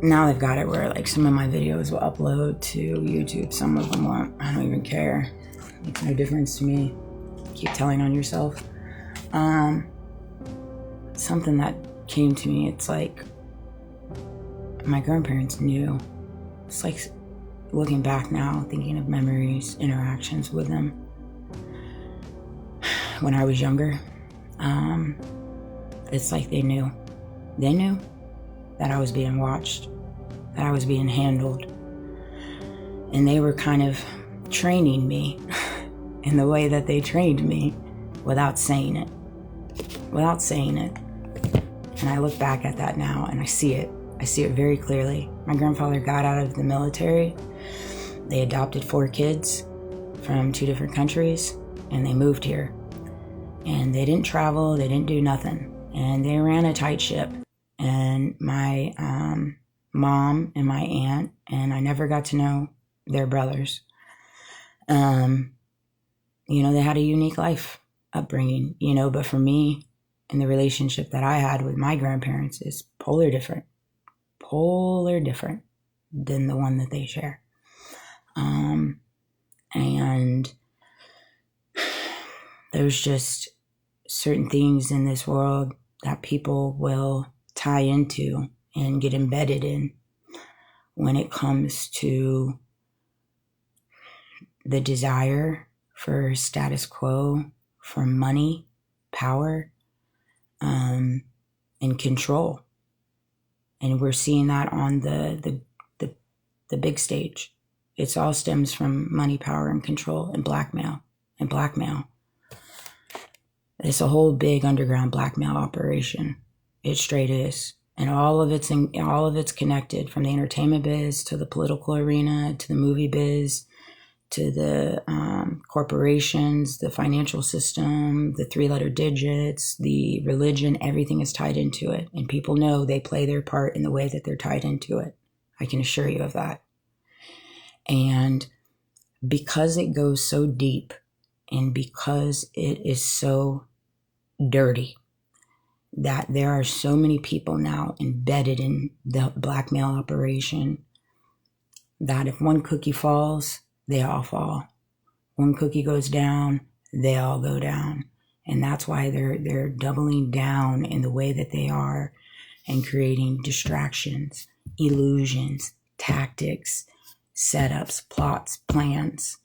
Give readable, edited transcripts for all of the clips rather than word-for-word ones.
now they've got it where like some of my videos will upload to YouTube, some of them won't. I don't even care. Makes no difference to me. Keep telling on yourself. Something that came to me, it's like my grandparents knew. It's like looking back now, thinking of memories, interactions with them when I was younger. It's like they knew. They knew that I was being watched, that I was being handled. And they were kind of training me in the way that they trained me without saying it. Without saying it. And I look back at that now and I see it. I see it very clearly. My grandfather got out of the military. They adopted 4 kids from 2 different countries and they moved here. And they didn't travel, they didn't do nothing. And they ran a tight ship. And my mom and my aunt, and I never got to know their brothers. They had a unique life upbringing, but for me, and the relationship that I had with my grandparents is polar different than the one that they share. And there's just certain things in this world that people will tie into and get embedded in when it comes to the desire for status quo, for money, power, and control. And we're seeing that on the big stage. It all stems from money, power, and control, and blackmail. It's a whole big underground blackmail operation. It straight is. And all of it's connected, from the entertainment biz to the political arena to the movie biz to the corporations, the financial system, the 3-letter digits, the religion. Everything is tied into it. And people know they play their part in the way that they're tied into it. I can assure you of that. And because it goes so deep and because it is so dirty, that there are so many people now embedded in the blackmail operation that if one cookie falls, they all fall. One cookie goes down, they all go down. And that's why they're doubling down in the way that they are and creating distractions, illusions, tactics, setups, plots, plans,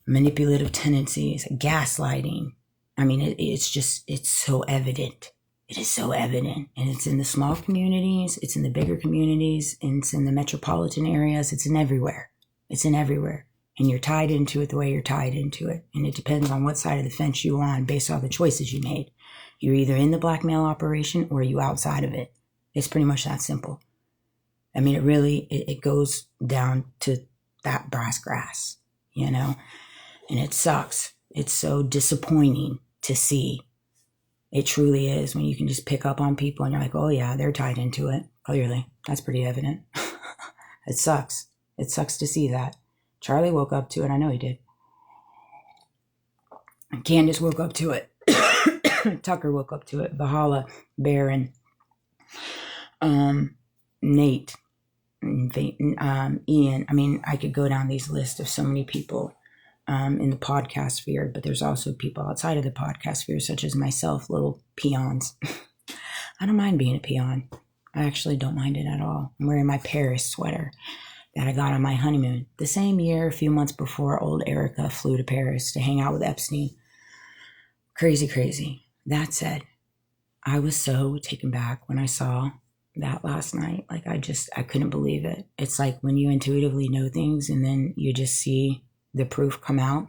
manipulative tendencies, gaslighting. I mean, it's so evident. It is so evident. And it's in the small communities, it's in the bigger communities, and it's in the metropolitan areas. It's in everywhere. And you're tied into it the way you're tied into it. And it depends on what side of the fence you're on based on the choices you made. You're either in the blackmail operation or you outside of it. It's pretty much that simple. I mean, it goes down to that brass grass, and it sucks. It's so disappointing to see. It truly is, when you can just pick up on people and you're like, oh yeah, they're tied into it. Clearly, that's pretty evident. It sucks. It sucks to see that. Charlie woke up to it. I know he did. Candace woke up to it. Tucker woke up to it. Valhalla, Baron, Nate, Ian. I mean, I could go down these lists of so many people in the podcast sphere, but there's also people outside of the podcast sphere, such as myself, little peons. I don't mind being a peon. I actually don't mind it at all. I'm wearing my Paris sweater that I got on my honeymoon. The same year, a few months before old Erica flew to Paris to hang out with Epstein. Crazy. That said, I was so taken back when I saw that last night. Like, I couldn't believe it. It's like when you intuitively know things and then you just see the proof come out.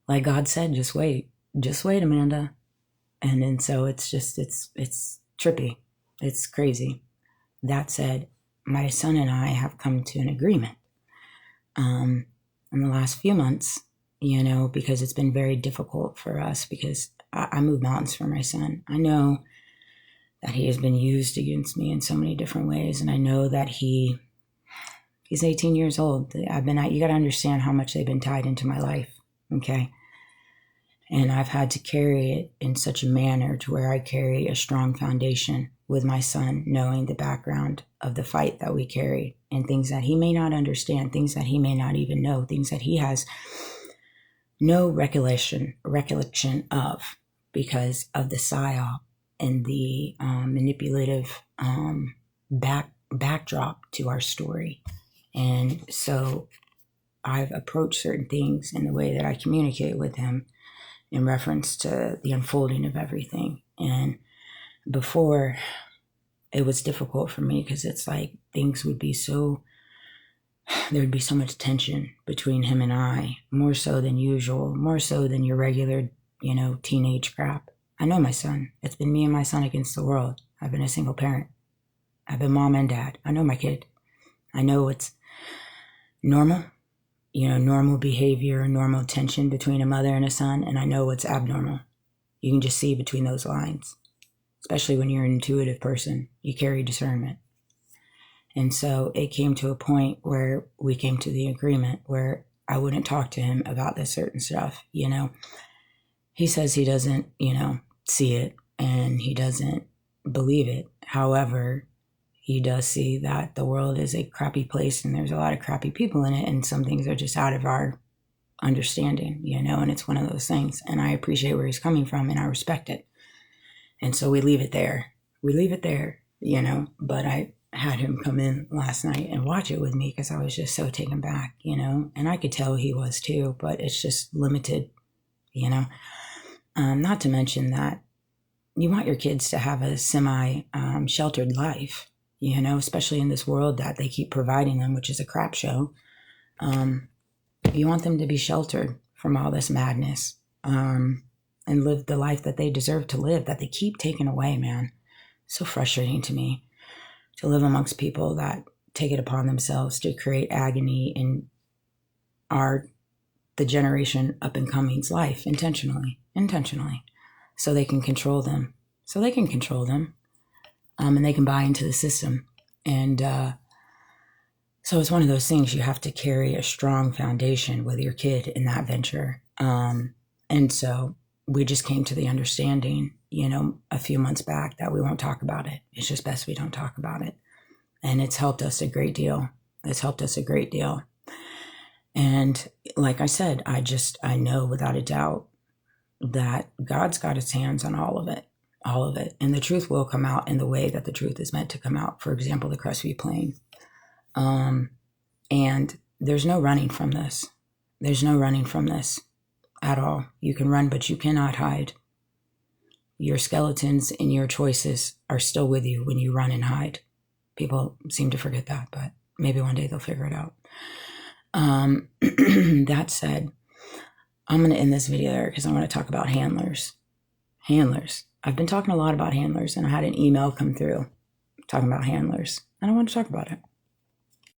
Like God said, just wait, Amanda. And then so it's trippy. It's crazy. That said, my son and I have come to an agreement in the last few months, because it's been very difficult for us, because I moved mountains for my son. I know that he has been used against me in so many different ways. And I know that he's 18 years old. You got to understand how much they've been tied into my life. Okay. And I've had to carry it in such a manner to where I carry a strong foundation with my son, knowing the background of the fight that we carry and things that he may not understand, things that he may not even know, things that he has no recollection of because of the psyop and the manipulative backdrop to our story. And so I've approached certain things in the way that I communicate with him in reference to the unfolding of everything. And before, it was difficult for me because it's like things would be so, there would be so much tension between him and I, more so than usual, more so than your regular, teenage crap. I know my son. It's been me and my son against the world. I've been a single parent. I've been mom and dad. I know my kid. I know it's normal, normal behavior, normal tension between a mother and a son, and I know what's abnormal. You can just see between those lines, especially when you're an intuitive person. You carry discernment. And so it came to a point where we came to the agreement where I wouldn't talk to him about this certain stuff. He says he doesn't, see it and he doesn't believe it. However, he does see that the world is a crappy place and there's a lot of crappy people in it, and some things are just out of our understanding, and it's one of those things. And I appreciate where he's coming from and I respect it. And so we leave it there. But I had him come in last night and watch it with me because I was just so taken back, and I could tell he was too, but it's just limited, not to mention that you want your kids to have a sheltered life, especially in this world that they keep providing them, which is a crap show. You want them to be sheltered from all this madness, and live the life that they deserve to live, that they keep taking away, man. So frustrating to me to live amongst people that take it upon themselves to create agony in the generation up and coming's life intentionally, so they can control them, and they can buy into the system. And so it's one of those things, you have to carry a strong foundation with your kid in that venture. And so we just came to the understanding, a few months back, that we won't talk about it. It's just best we don't talk about it. And it's helped us a great deal. And like I said, I know without a doubt that God's got his hands on all of it. And the truth will come out in the way that the truth is meant to come out. For example, the Crestview Plain. And there's no running from this. At all. You can run, but you cannot hide. Your skeletons and your choices are still with you when you run and hide. People seem to forget that, but maybe one day they'll figure it out. That said, I'm going to end this video there because I want to talk about handlers. I've been talking a lot about handlers, and I had an email come through talking about handlers, and I want to talk about it.